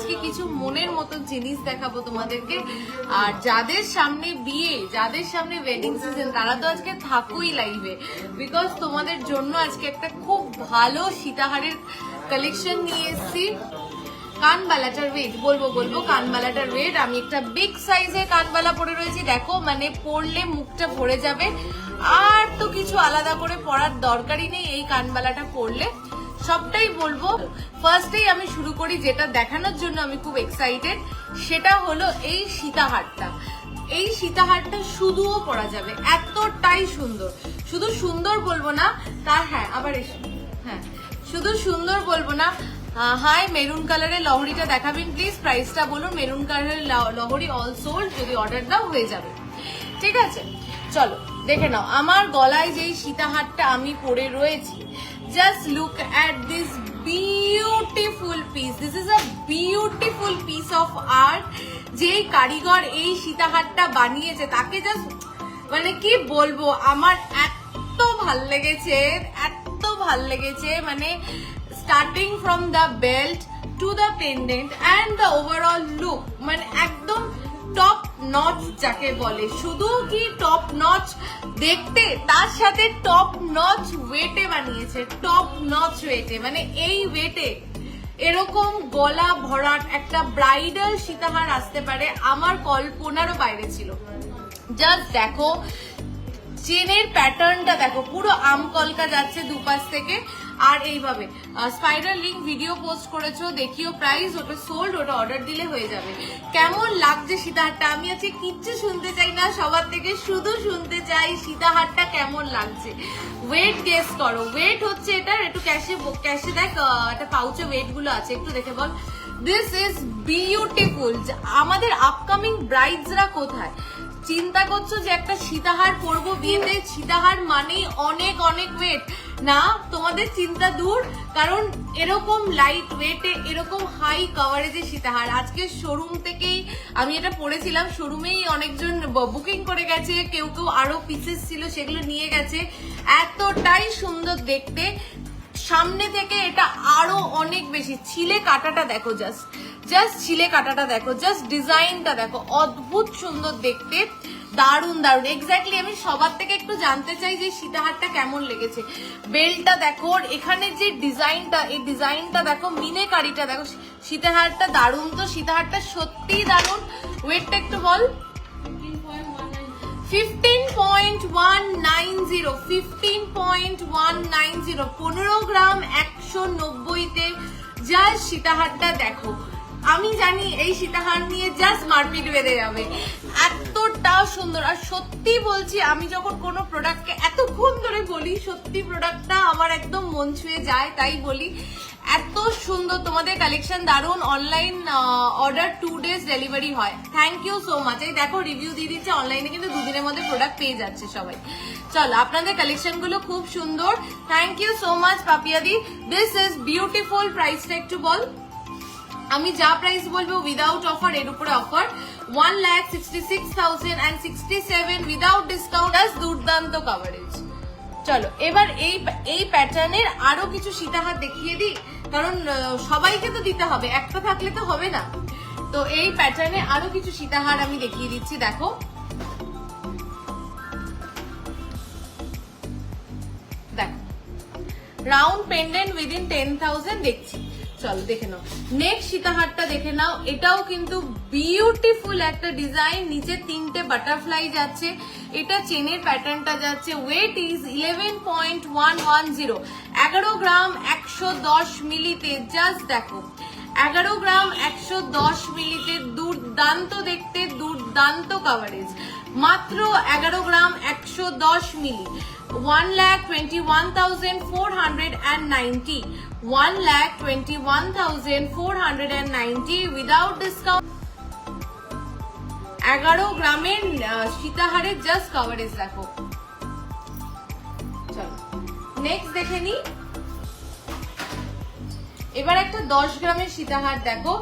আজকে কিছু মনের মতো জিনিস দেখাবো তোমাদেরকে। আর যাদের সামনে বিয়ে, যাদের সামনে ওয়েডিং সিজন, তারা তো আজকে থাকোই লাইভে, বিকজ তোমাদের জন্য আজকে একটা খুব ভালো সীতাহারের কালেকশন নিয়ে এসেছি। কানবালাটার ওয়েট বলবো কানবালাটার ওয়েট। আমি একটা বিগ সাইজের কানবালা পরে রয়েছি, দেখো মানে পরলে মুখটা ভরে যাবে, আর তো কিছু আলাদা করে পরার দরকারই নেই এই কানবালাটা পরলে। সবটাই বলবো। ফার্স্টেই আমি শুরু করি যেটা দেখানোর জন্য আমি খুব এক্সাইটেড, সেটা হলো এই সীতাহারটা। এই সীতাহারটা শুধুও পরা যাবে, এতটাই সুন্দর। শুধু সুন্দর বলবো না, তার হ্যাঁ আবার এসে হ্যাঁ শুধু সুন্দর বলবো না। হাই, মেরুন কালারের লহরিটা দেখাবেন প্লিজ, প্রাইসটা বলুন। মেরুন কালারের লহরি অল সোল্ড, যদি অর্ডার দাও হয়ে যাবে, ঠিক আছে? চলো দেখে নাও আমার গলায় যেই সীতাহারটা আমি পরে রয়েছি। Just look at this beautiful piece. This is a beautiful piece of art. যেই কারিগর এই সীতাহারটা বানিয়েছে তাকে জাস্ট মানে কি বলবো, আমার এত ভাল লেগেছে, এত ভাল লেগেছে। মানে starting from the belt to the pendant and the overall look, মানে একদম টপ নচ যাকে বলে। শুধু কি টপ নচ দেখতে, তার সাথে টপ নচ ওয়েটে বানিয়েছে, টপ নচ ওয়েটে। মানে এই ওয়েটে এরকম গলা ভরাট একটা ব্রাইডাল সীতাহার আসতে পারে আমার কল্পনারও বাইরে ছিল। জাস্ট দেখো চেনের প্যাটার্নটা দেখো, পুরো আম কলকা যাচ্ছে দুপাশ থেকে। আর এইভাবে স্পাইরাল লিংক ভিডিও পোস্ট করেছো, দেখিও প্রাইস, ওটা সোল্ড, ওটা অর্ডার দিলে হয়ে যাবে। কেমন লাগছে সীতাহারটা? আমি আজকে কিচ্ছু শুনতে চাই না সবার থেকে, শুধু শুনতে চাই সীতাহারটা কেমন লাগছে। ওয়েট গেস করো। ওয়েট হচ্ছে এটার, একটু ক্যাশে দেখ, একটা পাউচে ওয়েট গুলো আছে, একটু দেখে বল। This is beautiful. আমাদের আপকামিং ব্রাইডসরা কোথায়? চিন্তা করছো যে একটা সীতাহার পরবো বিয়েতে, সীতাহার মানেই অনেক অনেক ওয়েট? না, তোমাদের চিন্তা দূর, কারণ এরকম লাইট ওয়েটে, এরকম হাই কভারেজে সীতাহার আজকে শোরুম থেকেই আমি এটা পরেছিলাম, শোরুমেই অনেকজন বুকিং করে গেছে, কেউ কেউ আরো পিসেস ছিল সেগুলো নিয়ে গেছে। এতটাই সুন্দর দেখতে, সামনে থেকে এটা আরো অনেক বেশি। ছিলে কাটাটা দেখো, জাস্ট ছিলে কাটাটা দেখো, জাস্ট ডিজাইনটা দেখো, অদ্ভুত সুন্দর দেখতে, দারুন দারুন। এক্স্যাক্টলি আমি সবার থেকে একটু জানতে চাই যে সীতাহারটা কেমন লেগেছে। বেলটা দেখো, এখানে যে ডিজাইনটা, এই ডিজাইনটা দেখো, মিনেকারিটা দেখো, সীতাহারটা দারুন। তো সীতাহারটা সত্যিই দারুন। ওয়েটটা একটু বল। 15.190, 15.190, 15 গ্রাম 190-তে জাস্ট সীতাহারটা দেখো। আমি জানি এই সীতাহার নিয়ে জাস্ট মারপিট বেঁধে যাবে, এতটা সুন্দর। আর সত্যি বলছি, আমি যখন কোনো প্রোডাক্টকে এতক্ষণ ধরে বলি, সত্যি প্রোডাক্টটা আমার একদম মন ছুঁয়ে যায়, তাই বলি এত সুন্দর। তোমাদের কালেকশন দারুন। অনলাইন অর্ডার 2 days ডেলিভারি হয়। Thank you so much. এই দেখো রিভিউ দিয়ে দিচ্ছে, অনলাইনে কিন্তু 2 দিনের মধ্যে প্রোডাক্ট পেয়ে যাচ্ছে সবাই। চলো, আপনাদের কালেকশন গুলো খুব সুন্দর। থ্যাংক ইউ সো মাচ পাপিয়াদি। This is beautiful. প্রাইসটা একটু বল। আমি যা প্রাইস বলবো উইদাউট অফার, এর উপরে অফার 1,66,067 উইদাউট ডিসকাউন্ট, দুর্দান্ত কভারেজ। চলো এবার এই প্যাটার্নের আরো কিছু সীতাহার দেখিয়ে দিই, কারণ সবাইকে তো দিতে হবে, একটা থাকলে তো হবে না। তো এই প্যাটার্নে আরো কিছু সীতাহার আমি দেখিয়ে দিচ্ছি, দেখো। দেখো, রাউন্ড পেন্ডেন্ট উইদিন 10,000 দেখছি। চলো দেখে নাও নেক্সট সীতাহারটা, দেখে নাও। এটাও কিন্তু বিউটিফুল একটা ডিজাইন, নিচে 3টে বাটারফ্লাই যাচ্ছে, এটা চেনের প্যাটার্নটা যাচ্ছে। ওয়েট ইজ 11.110, 11 গ্রাম 110 মিলিতে। জাস্ট দেখো, 11 গ্রাম 110 মিলিতে, দুর্দান্ত দেখতে, দুর্দান্ত কভারেজ। মাত্র 11 গ্রাম 110 মিলি, 1,21,490, 1,21,490 উইদাউট ডিসকাউন্ট। 11 গ্রামের সীতাহারের জাস্ট কভারেজ দেখো। চলো নেক্সট দেখে নি। এবার একটা 10 গ্রামের সীতাহার দেখো,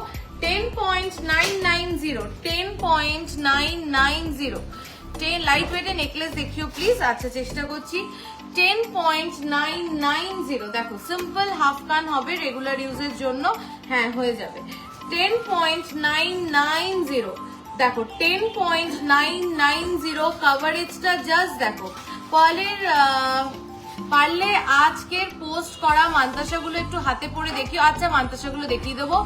10.990, 10.990। লাইট ওয়েটে নেকলেস দেখিও প্লিজ। আচ্ছা চেষ্টা করছি। 10.990, দেখো সিম্পল হাফ কান হবে রেগুলার ইউজের জন্য, হ্যাঁ হয়ে যাবে। 10.990 দেখো 10.990 কভারেজটা জাস্ট দেখো। পারলে আজকের পোস্ট করা মান্তাসাগুলো একটু হাতে পরে দেখিও। আচ্ছা মান্তাসাগুলো দেখিয়ে দেবো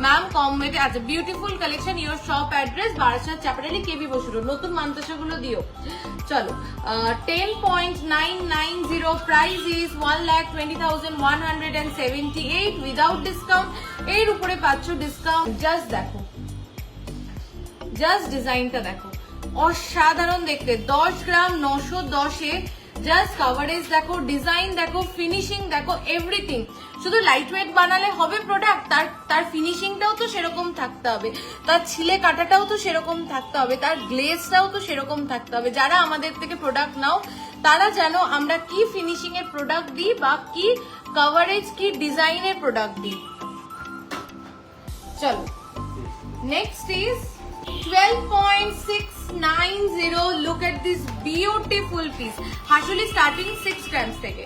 ম্যাম কমেন্টে। আচ্ছা beautiful collection, your shop address Barasat Chapatali K B Basu road. নতুন মান্তাসাগুলো দিও। চলো 10.990 প্রাইস ইজ 1,20,178 উইদাউট ডিসকাউন্ট। এর উপরে পাচ্ছ ডিসকাউন্ট। জাস্ট দেখো, জাস্ট ডিজাইনটা দেখো, অসাধারণ দেখতে। 10 গ্রাম 910-এ জাস্ট কভারেজ দেখো, ডিজাইন দেখো, ফিনিশিং দেখো, এভরিথিং। শুধু লাইট ওয়েট বানালে হবে প্রোডাক্ট, তার ফিনিশিংটাও তো সেরকম থাকতে হবে, তার ছিলে কাটাটাও তো সেরকম থাকতে হবে, তার গ্লেজটাও তো সেরকম থাকতে হবে। যারা আমাদের থেকে প্রোডাক্ট নাও তারা যেন আমরা কি ফিনিশিং এর প্রোডাক্ট দিই বা কি কভারেজ কি ডিজাইনের প্রোডাক্ট দিই। চলো next is 12.690. Look at this beautiful piece. Actually starting 6 grams থেকে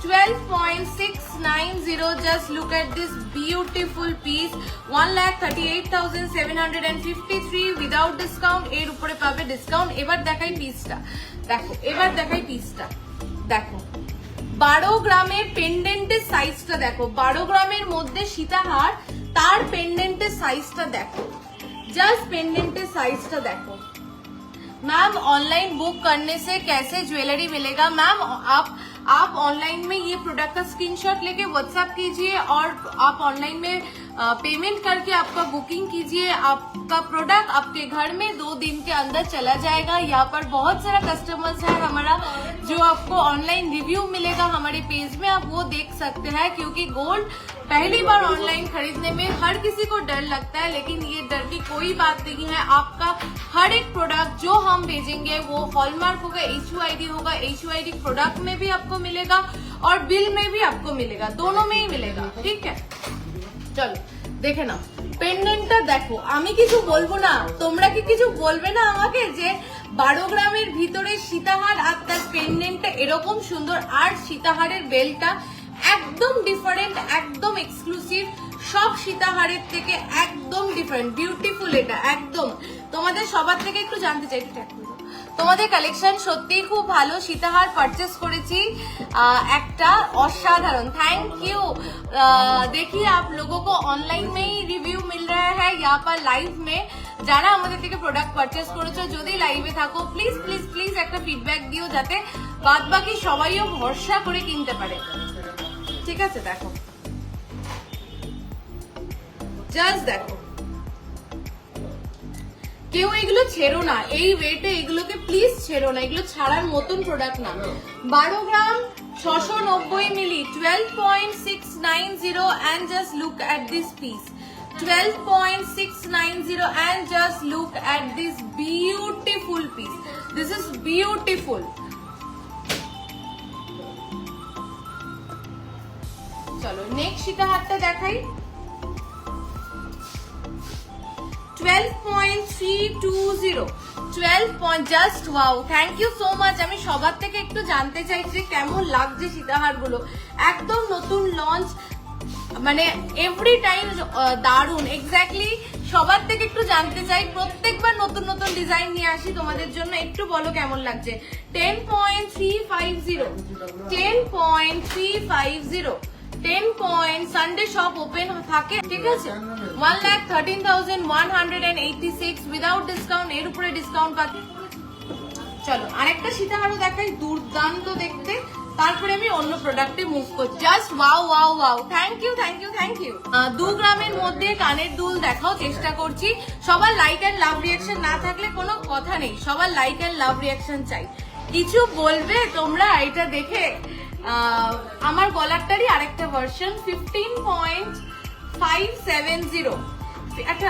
12.690. Just look at this beautiful piece. 1,38,753 without discount. এর উপরে পাবে ডিসকাউন্ট। এবার দেখাই পিসটা দেখো, এবার দেখাই পিসটা দেখো। 12 গ্রামের পেন্ডেন্টের সাইজটা দেখো, 12 গ্রামের মধ্যে সীতাহার, তার পেন্ডেন্টের সাইজটা দেখো, जस्ट पेंडेंट साइज का देखो। मैम ऑनलाइन बुक करने से कैसे ज्वेलरी मिलेगा? मैम आप ऑनलाइन में ये प्रोडक्ट का स्क्रीनशॉट लेके व्हाट्सएप कीजिए और आप ऑनलाइन में पेमेंट करके आपका बुकिंग कीजिए। आपका प्रोडक्ट आपके घर में 2 दिन के अंदर चला जाएगा। यहाँ पर बहुत सारा कस्टमर्स है हमारा, जो आपको ऑनलाइन रिव्यू मिलेगा हमारे पेज में, आप वो देख सकते हैं। क्योंकि गोल्ड पहली बार ऑनलाइन खरीदने में हर किसी को डर लगता है, लेकिन ये डर की कोई बात नहीं है। आपका हर एक प्रोडक्ट जो हम भेजेंगे वो हॉलमार्क होगा, HUID होगा। HUID प्रोडक्ट में भी आपको मिलेगा और बिल में भी आपको मिलेगा, दोनों में ही मिलेगा। ठीक है, চলো দেখে নাও পেন্ডেন্টটা দেখো। আমি কিছু বলবো না, তোমরা কি কিছু বলবে না আমাকে যে 12 গ্রামের ভিতরে সীতাহার আর তার পেন্ডেন্টটা এরকম সুন্দর, আর সীতাহারের বেলটা একদম ডিফারেন্ট, একদম এক্সক্লুসিভ, সব সীতাহারের থেকে একদম ডিফারেন্ট, বিউটিফুল। এটা একদম তোমাদের সবার থেকে একটু জানতে চাই, তোমাদের কালেকশন সত্যি খুব ভালো। সীতাহার পারচেস করেছি একটা অসাধারণ, थैंक यू। देखिए आप लोगों को ऑनलाइन में ही रिव्यू मिल रहा है, यहाँ पर लाइव में যারা আমাদের থেকে প্রোডাক্ট পারচেস করেছো, যদি লাইভে থাকো প্লিজ প্লিজ প্লিজ একটা ফিডব্যাক দিও, যাতে বাদ বাকি সবাইও ভরসা করে কিনতে পারে। ঠিক আছে, দেখো জাস্ট দেখো, কেউ এগুলো ছেড়ো না, এই ওয়েটে এগুলোকে প্লিজ ছেড়ো না, এগুলো ছাড়ার মতন প্রোডাক্ট না। 12 গ্রাম 690 মিলি 12.690 and just look at this piece, 12.690 and just look at this beautiful piece. This is beautiful. চলো নেক্সট সীতাহারটা দেখাই। 12.320 12 just wow, thank you so much. আমি সবার থেকে একটু জানতে চাইছি কেমন লাগছে সীতাহার গুলো, একদম নতুন লঞ্চ, মানে এভরি টাইম দারুন। এক্স্যাক্টলি সবার থেকে একটু জানতে চাই, প্রত্যেকবার নতুন নতুন ডিজাইন নিয়ে আসি তোমাদের জন্য, একটু বলো কেমন লাগছে। 10.350 10.350 10 পয়েন্ট। সানডে শপ ওপেন থাকে, ঠিক আছে। 1,13,186 উইদাউট ডিসকাউন্ট। এর উপরে ডিসকাউন্ট পাচ্ছি। চলো আরেকটা সীতাহারও দেখাই, দুর্দান্ত দেখতে, তারপরে আমি অন্য প্রোডাক্টে মুভ করছি। Just wow wow wow, thank you thank you thank you. 2 গ্রামের মধ্যে কানের দুল দেখাও, চেষ্টা করছি। সবার লাইক এন্ড লাভ রিয়াকশন না থাকলে কোনো কথা নেই, সবার লাইক এন্ড লাভ রিয়াকশন চাই। কিছু বলবে তোমরা এটা দেখে? আমার গলারটারই আরেকটা ভার্সন 15.570। একটা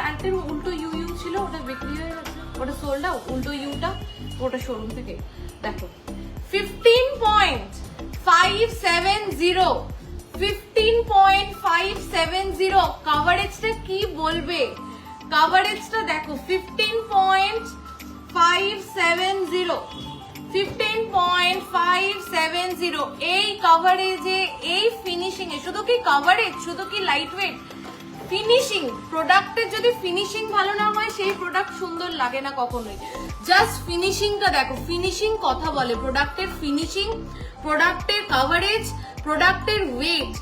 উল্টো ইউ ইউ ছিল, ওটা বিক্রি হয়ে গেছে, ওটা সোল্ড আউট। উল্টো ইউটা ওটা শোরুম থেকে দেখো। 15.570 15.570 কভারেজটা কি বলবে? কভারেজটা দেখো 15.570 15.570। এই কভারেজে, এই ফিনিশিং এ, শুধু কি কভারেজ, শুধু কি লাইট ওয়েট, ফিনিশিং, প্রোডাক্টের যদি ফিনিশিং ভালো না হয় সেই প্রোডাক্ট সুন্দর লাগে না কখনোই। জাস্ট ফিনিশিংটা দেখো, ফিনিশিং কথা বলে। প্রোডাক্টের ফিনিশিং, প্রোডাক্টের কভারেজ, প্রোডাক্টের ওয়েট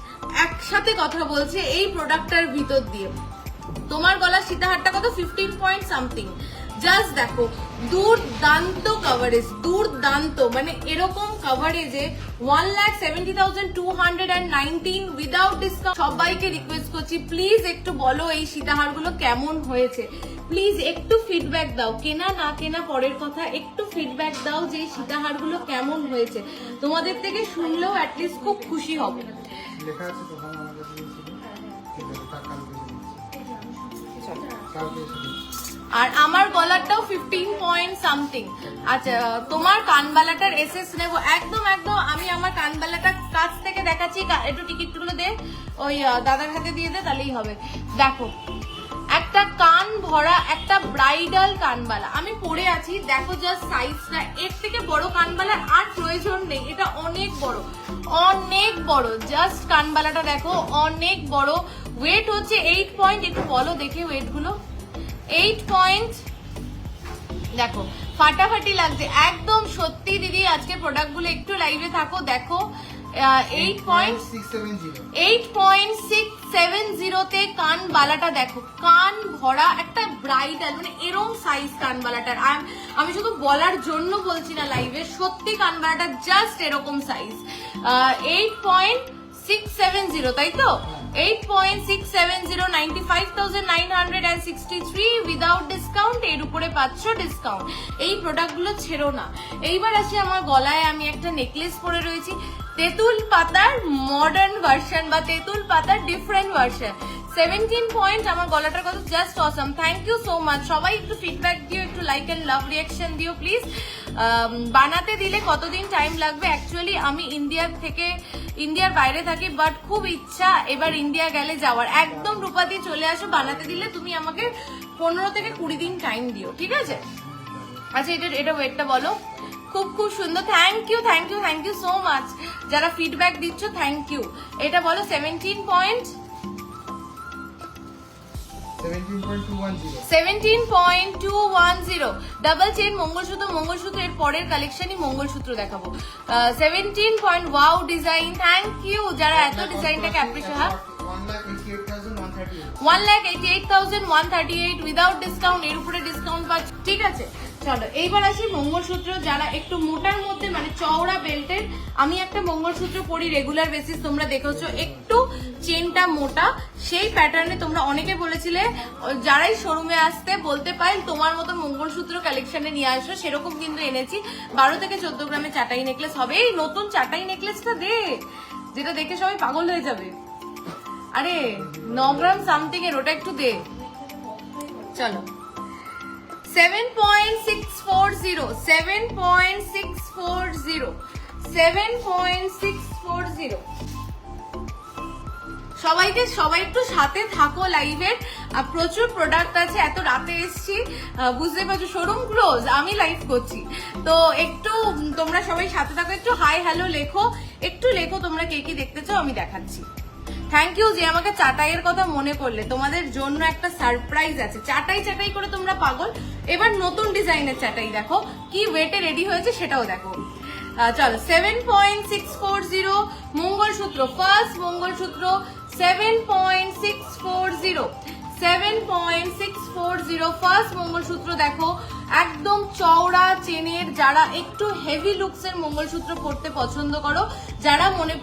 একসাথে কথা বলছে এই প্রোডাক্টটার ভিতর দিয়ে। তোমার গলার সীতাহারটা কত, 15 পয়েন্ট সামথিং। জাস্ট দেখো, দুর্দান্ত কভারেজ, দুর্দান্ত, মানে এরকম কভারেজে 1,70,219 উইদাউট ডিসকাউন্ট। সবাইকে রিকোয়েস্ট করছি প্লিজ একটু বলো এই সীতাহারগুলো কেমন হয়েছে, প্লিজ একটু ফিডব্যাক দাও। কেনা না কেনা পরের কথা, একটু ফিডব্যাক দাও যে এই সীতাহারগুলো কেমন হয়েছে। তোমাদের থেকে শুনলেও অ্যাটলিস্ট খুব খুশি হবে। লেখা আছে তো আমাদের আর আমার গলারটাও 15 পয়েন্ট সামথিং। আচ্ছা, তোমার কানবালাটার এসএস নেবো একদম একদম। আমি আমার কানবালাটা কাছ থেকে দেখাচ্ছি, একটু টিকিটগুলো দে, ওই দাদার হাতে দিয়ে দে, তাহলেই হবে। দেখো, একটা কান ভরা একটা ব্রাইডাল কানবালা আমি পরে আছি, দেখো জাস্ট সাইজটা, এর থেকে বড় কানবালার আর প্রয়োজন নেই। এটা অনেক বড়, অনেক বড়। জাস্ট কানবালাটা দেখো, অনেক বড়। ওয়েট হচ্ছে 8 পয়েন্ট। একটু বলো দেখে ওয়েট গুলো। 8 পয়েন্ট। দেখো ফাটাফাটি লাগছে একদম, সত্যি দিদি। আজকে প্রোডাক্ট গুলো একটু লাইভে থাকো, দেখো 8.670 তে কান বালাটা দেখো, কান ভরা একটা ব্রাইডাল, মানে এরম সাইজ কান বালাটার। আমি শুধু বলার জন্য বলছি না লাইভে, সত্যি কান বালাটা জাস্ট এরকম সাইজ। 8.670, তাই তো? 8.670, 95,963 উইদাউট ডিসকাউন্ট। এর উপরে পাচ্ছ ডিসকাউন্ট। এই প্রোডাক্ট গুলো ছেড়ো না। এইবার আসি আমার গলায়, আমি একটা নেকলেস পরে রয়েছি, তেঁতুল পাতার মডার্ন ভার্সন বা তেঁতুল পাতার ডিফারেন্ট ভার্সন। 17 পয়েন্ট। আমার গলাটার কথা জাস্ট অসম। Thank you so much. সবাই একটু ফিডব্যাক দিও, একটু লাইক এন্ড লাভ রিয়াকশন দিও প্লিজ। বানাতে দিলে কতদিন টাইম লাগবে? অ্যাকচুয়ালি আমি ইন্ডিয়ার বাইরে থাকি, বাট খুব ইচ্ছা এবার ইন্ডিয়া গেলে যাওয়ার। একদম রূপাদি চলে আসো, বানাতে দিলে তুমি আমাকে 15 থেকে 20 দিন টাইম দিও, ঠিক আছে? আচ্ছা, এটা ওয়েটটা বলো। খুব খুব সুন্দর। Thank you, thank you, thank you so much. যারা ফিডব্যাক দিচ্ছ থ্যাংক ইউ। এটা বলো 17 পয়েন্ট, 17.210। ডাবল চেন মঙ্গলসূত্র, মঙ্গলসূত্রের পরের কালেকশনই মঙ্গলসূত্র দেখাবো। 17 point. Wow design, thank you যারা এত ডিজাইনটাকে অ্যাপ্রিশিয়েট। 1,88,138 without discount. এর উপরে ডিসকাউন্ট পাচ্ছ, ঠিক আছে? চলো এইবার আসি মঙ্গলসূত্র। যারা একটু মোটার মধ্যে, মানে চওড়া বেল্টের, আমি একটা মঙ্গলসূত্র পরি রেগুলার বেসিস, তোমরা দেখেছো একটু চেনটা মোটা, সেই প্যাটার্নে তোমরা অনেকে বলেছিলে যারাই শোরুমে আসতে বলতে পাই তোমার মতো মঙ্গলসূত্র কালেকশনে নিয়ে আসো, সেরকম কিন্তু এনেছি। 12 থেকে 14 গ্রামে চাটাই নেকলেস হবে। এই নতুন চাটাই নেকলেসটা দে, যেটা দেখে সবাই পাগল হয়ে যাবে। আরে 9 গ্রাম সামথিং এর, ওটা একটু দে। চলো 7.640, 7.640, 7.640। সবাই একটু সাথে থাকো লাইভের। প্রচুর প্রোডাক্ট আছে, এত রাতে এসছি, বুঝতে পারছো শোরুম ক্লোজ, আমি লাইভ করছি, তো একটু তোমরা সবাই সাথে থাকো। একটু হাই হ্যালো লেখো, একটু লেখো তোমরা কে কি দেখতে চাও, আমি দেখাচ্ছি। থ্যাংক ইউ যে আমাকে চাটাইয়ের কথা মনে করলে। তোমাদের জন্য একটা সারপ্রাইজ আছে। চাটাই করে তোমরা পাগল। এবার নতুন ডিজাইনের চাটাই দেখো, কি ওয়েটে রেডি হয়েছে সেটাও দেখো। চলো 7.640 মঙ্গলসূত্র, ফার্স্ট মঙ্গলসূত্র 7.640, 7.640 ফার্স্ট মঙ্গলসূত্র দেখো, একদম চওড়া চেনের। যারা একটু হেভি লুকস এর মঙ্গলসূত্র পরতে পছন্দ করো, যারা মনে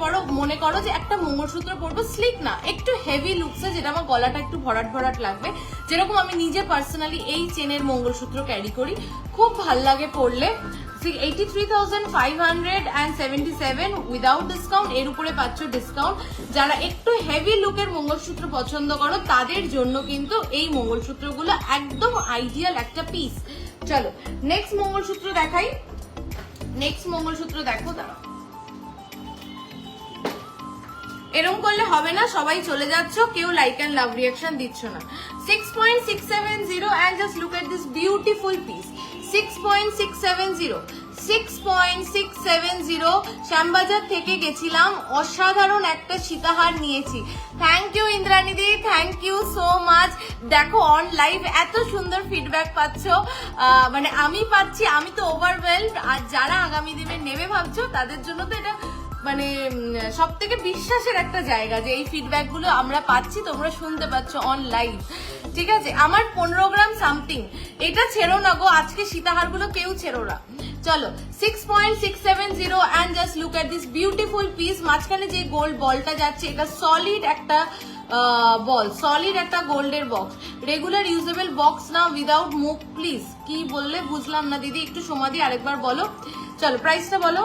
করো যে একটা মঙ্গলসূত্র পরবো স্লিক না, একটু হেভি লুকস এ, যেটা আমার গলাটা একটু ভরাট লাগবে, যেরকম আমি নিজে পার্সোনালি এই চেনের মঙ্গলসূত্র ক্যারি করি, খুব ভাল লাগে পরলে। 83,577 উইদাউট ডিসকাউন্ট। এর উপরে পাচ্ছ ডিসকাউন্ট। যারা একটু হেভি লুকের মঙ্গলসূত্র পছন্দ করো তাদের জন্য কিন্তু এই মঙ্গলসূত্রগুলো একদম আইডিয়াল একটা পিস। চলো নেক্সট মঙ্গলসূত্র দেখাই। নেক্সট মঙ্গলসূত্র দেখো, দাঁড়াও, এরকম করলে হবে না, সবাই চলে যাচ্ছ, কেউ লাইক এন্ড লাভ রিয়াকশন দিচ্ছ না। 6.670 and just look at this beautiful piece. 6.670, 6.670 Shyambazar থেকে গেছিলাম, অসাধারণ একটা সীতাহার নিয়েছি। থ্যাংক ইউ ইন্দ্রাণী দি, থ্যাংক ইউ সো মাচ। দেখো অন লাইভ এত সুন্দর ফিডব্যাক পাচ্ছ, মানে আমি পাচ্ছি, আমি তো ওভারওয়েলড। আর যারা আগামী দিনে নেবে ভাবছো তাদের জন্য তো এটা মানে সব থেকে বিশ্বাসের একটা জায়গা যে এই ফিডব্যাক গুলো আমরা পাচ্ছি, তোমরা শুনতে পাচ্ছ অন লাইভ। ঠিক আছে, আমার 15 গ্রাম সামথিং, এটা ছেড়ো না গো, আজকে সীতাহার গুলো কেউ ছেড়ো না। চলো 6.670 and just look at this beautiful piece। মাঝখানে যে গোল্ড বলটা যাচ্ছে এটা সলিড একটা বল, সলিড একটা গোল্ডের বক্স, রেগুলার ইউজেবল বক্স না, উইদাউট মুখ। প্লিজ কি বললে বুঝলাম না দিদি, একটু সময় দিয়ে আরেকবার বলো। চলো প্রাইসটা বলো।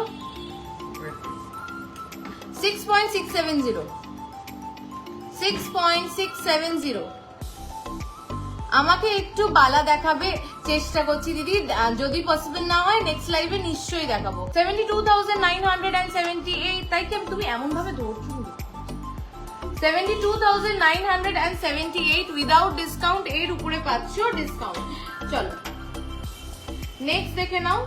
6.670 6.670। আমাকে একটু বালা দেখাবে, চেষ্টা করছি দিদি, যদি পসিবল না হয় নেক্সট লাইভে নিশ্চয়ই দেখাবো। 72,978, তাই কি তুমি এমন ভাবে ধরছো? 72,978 উইদাউট ডিসকাউন্ট, এর উপরে পাচ্ছ ডিসকাউন্ট। চলো নেক্সট দেখে নাও,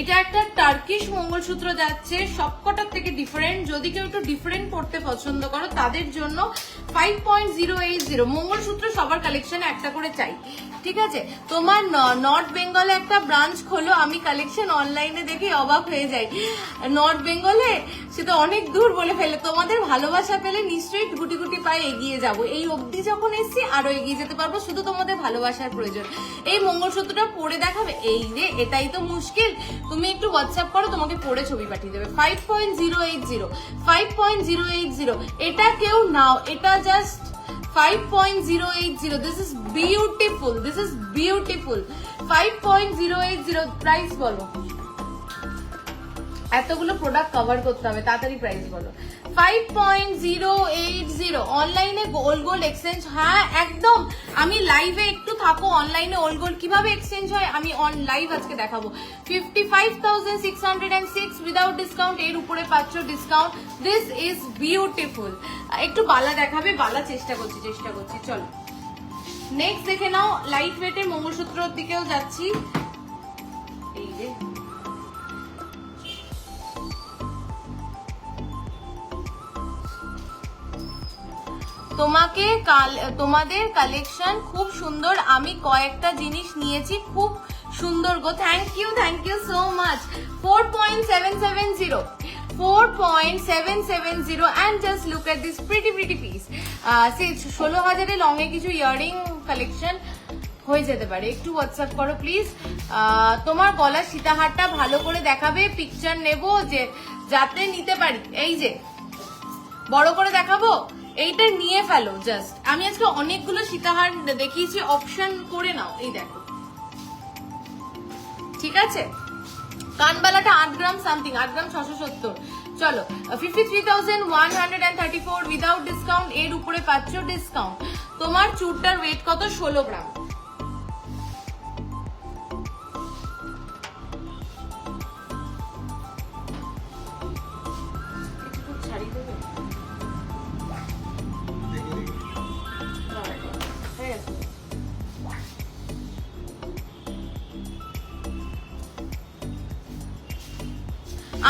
এটা একটা টার্কিশ মঙ্গলসূত্র যাচ্ছে, সবকটার থেকে ডিফারেন্ট। যদি কেউ একটু ডিফারেন্ট পড়তে পছন্দ করো তাদের জন্য 5.080। মঙ্গলসূত্র সবার কালেকশনে একটা করে চাই, ঠিক আছে? তোমার নর্থ বেঙ্গলে একটা ব্রাঞ্চ খোলো, আমি কালেকশন অনলাইনে দেখে অবাক হয়ে যাই। নর্থ বেঙ্গলে সেটা অনেক দূর বলে ফেলে, তোমাদের ভালোবাসা পেলে নিশ্চয়ই গুটি গুটি পায়ে এগিয়ে যাব। এই অবধি যখন এসছি আরো এগিয়ে যেতে পারবো, শুধু তোমাদের ভালোবাসার প্রয়োজন। এই মঙ্গলসূত্রটা পরে দেখাবে, এই রে এটাই তো মুশকিল। তুমি একটু হোয়াটসঅ্যাপ করো, তোমাকে পরে ছবি পাঠিয়ে দেবে। 5.080 এটা কেউ নাও, এটা just 5.080। This is beautiful, this is beautiful. 5.080 price বলো। এতগুলো প্রোডাক্ট কভার করতে হবে, তাড়াতাড়ি প্রাইস বলো। 5.080 অনলাইনে ওল্ড গোল্ড এক্সচেঞ্জ। হ্যাঁ একদম, আমি লাইভে একটু থাকো, অনলাইনে ওল্ড গোল্ড কিভাবে এক্সচেঞ্জ হয় আমি অন লাইভ আজকে দেখাবো। 55,606 উইদাউট ডিসকাউন্ট, এর উপরে পাচ্ছ ডিসকাউন্ট। This is beautiful. একটু বালা দেখাবে, বালা চেষ্টা করছি। চলো নেক্সট দেখে নাও, লাইট ওয়েটের মঙ্গলসূত্রের দিকেও যাচ্ছি। এই যে তোমাদের কালেকশন খুব সুন্দর, আমি কয়েকটা জিনিস নিয়েছি, খুব সুন্দর গো। Thank you so much. 4.770 and just look at this pretty piece। 16,000 long এ কিছু ইয়ারিং কালেকশন হয়ে যেতে পারে, একটু হোয়াটসঅ্যাপ করো প্লিজ। তোমার গলার সীতাহারটা ভালো করে দেখাবে, পিকচার নেবো যে যাতে নিতে পারি। এই যে বড় করে দেখাবো, এইটা নিয়ে ফেলো জাস্ট। আমি আজকে অনেকগুলো সীতাহার দেখিয়েছি, অপশন করে নাও। এই দেখো, ঠিক আছে? কানবালাটা 8 গ্রাম সামথিং, 8 গ্রাম 670। চলো 53,134 উইদাউট ডিসকাউন্ট, এর উপরে পাচ্ছ ডিসকাউন্ট। তোমার চুড়টার ওয়েট কত? 16 গ্রাম।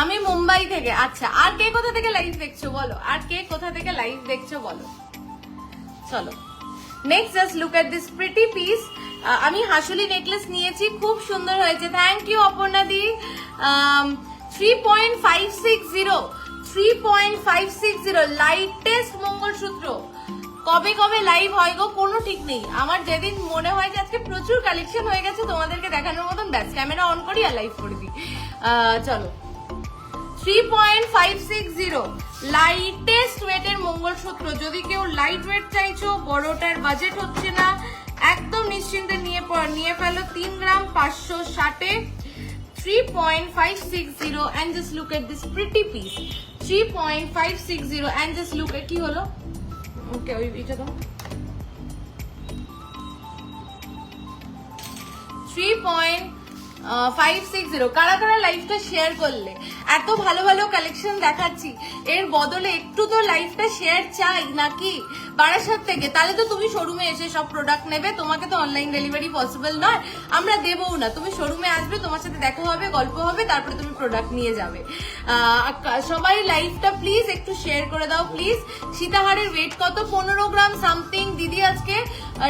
আমি মুম্বাই থেকে। আচ্ছা, আর কে কোথা থেকে লাইভ দেখছো বলো, চলো next just look at this pretty piece. আমি হাসুলি নেকলেস নিয়েছি, খুব সুন্দর হয়েছে। থ্যাংক ইউ অপর্ণা দি। 3.560 লাইটেস্ট মঙ্গলসূত্র। কবে লাইভ হয় গো কোনো ঠিক নেই। আমার যেদিন মনে হয় যে আজকে প্রচুর কালেকশন হয়ে গেছে তোমাদেরকে দেখানোর মতন, ব্যাস ক্যামেরা অন করি আর লাইভ করে দিই। চলো 3.560 লাইটেস্ট ওয়েটের মঙ্গলসূত্র। যদি কেউ লাইট ওয়েট চাইছো, বড়টার বাজেট হচ্ছে না, একদম নিশ্চিন্তে নিয়ে ফেলো। 3 গ্রাম 560 3.560 and just look at this pretty piece। 3.560 and just look at কি হলো, ওকে ওই এটা দাও। 3.560 560 কারা কারা লাইভটা শেয়ার করলে? এত ভালো ভালো কালেকশন দেখাচ্ছি, এর বদলে একটু তো লাইভটা শেয়ার চাই নাকি বারাসাত থেকে? তাহলে তো তুমি শোরুমে এসে সব প্রোডাক্ট নেবে, তোমাকে তো অনলাইন ডেলিভারি পসিবল নয়, আমরা দেবও না। তুমি শোরুমে আসবে, তোমার সাথে দেখা হবে, গল্প হবে, তারপরে তুমি প্রোডাক্ট নিয়ে যাবে। সবাই লাইভটা প্লিজ একটু শেয়ার করে দাও প্লিজ। সীতাহারের ওয়েট কত? 15 গ্রাম সামথিং। দিদি আজকে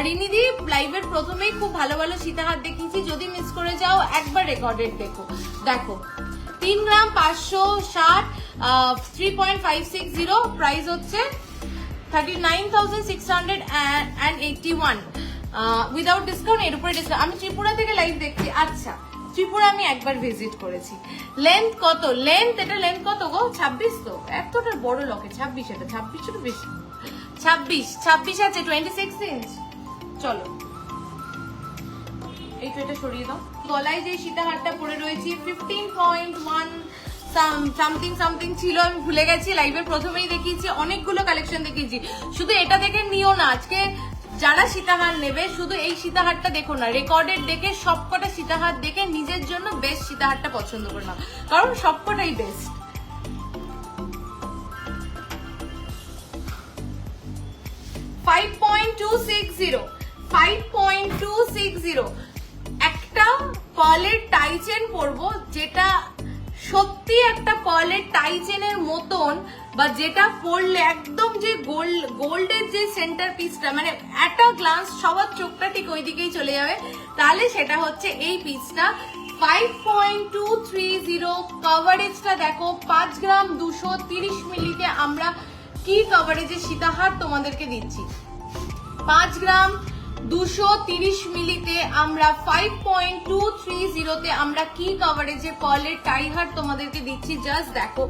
রিনিদি লাইভের প্রথমেই খুব ভালো ভালো সীতাহার দেখিয়েছি, যদি মিস করে যাও একবার রেকর্ডেড দেখো। দেখো 3 গ্রাম 560, 3.560, প্রাইস হচ্ছে 39,681 উইদাউট ডিসকাউন্ট। এর উপরে ডিসকাউন্ট। আমি ত্রিপুরা থেকে লাইভ দেখছি। আচ্ছা, ত্রিপুরা আমি একবার ভিজিট করেছি। লেন্থ কত? এটা লেন্থ কত গো? 26 তো? এতটা বড় লকে 26, এটা 26 একটু বেশি। 26 আছে, 26 ইঞ্চ। চলো এইটা এটা সরিয়ে দাও। গলায় যে সীতাহারটা পরে রয়েছে 15.1 সামথিং ছিল, আমি ভুলে গেছি। লাইভের প্রথমেই দেখিয়েছি, অনেকগুলো কালেকশন দেখিয়েছি। শুধু এটা দেখে নিও না, আজকে যারা সীতাহার নেবে শুধু এই সীতাহারটা দেখো না, রেকর্ডেড দেখে সবকটা সীতাহার দেখে নিজের জন্য বেস্ট সীতাহারটা পছন্দ করে নাও, কারণ সবকটাই বেস্ট। $5.260 একটা পার্লের টাই চেন পরবো, যেটা সত্যি একটা পার্লের টাই চেনের মতন, বা যেটা পরলে একদম যে গোল্ডের যে সেন্টার পিসটা, মানে একটা গ্লান্স সবার চোখটা ঠিক ওই দিকেই চলে যাবে, তাহলে সেটা হচ্ছে এই পিসটা। 5.230 কভারেজটা দেখো, 5 গ্রাম 230 মিলিতে আমরা কি কভারেজের সীতাহার তোমাদেরকে দিচ্ছি। 5 গ্রাম 230 মিলিতে আমরা 5.230 আমরা কি কভারেজে পার্লের টাইহার তোমাদেরকে দিচ্ছি। জাস্ট দেখো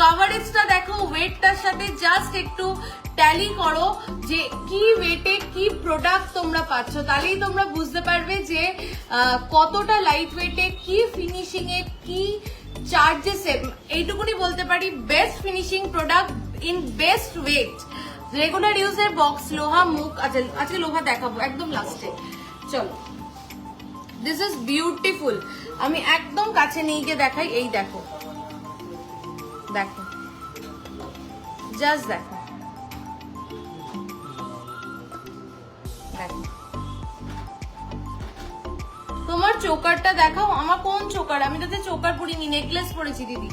কভারেজটা, দেখো ওয়েটটার সাথে জাস্ট একটু ট্যালি করো যে কি ওয়েটে কি প্রোডাক্ট তোমরা পাচ্ছ, তাহলেই তোমরা বুঝতে পারবে যে কতটা লাইট ওয়েটে, কি ফিনিশিং এ, কি চার্জেসে। এইটুকুনি বলতে পারি, best finishing product in best weight. Regular ইউজের বক্স, লোহা মুখ। আচ্ছা, আজকে লোহা দেখাবো একদম লাস্টে। চলো, দিস ইজ বিউটিফুল। আমি একদম কাছে নিয়ে গিয়ে দেখাই। এই দেখো, দেখো, জাস্ট দেখো, দেখো। তোমার চোকারটা দেখাও। আমার কোন চোকার? আমি তাতে চোকার পরিনি, নেকলেস পরেছি দিদি।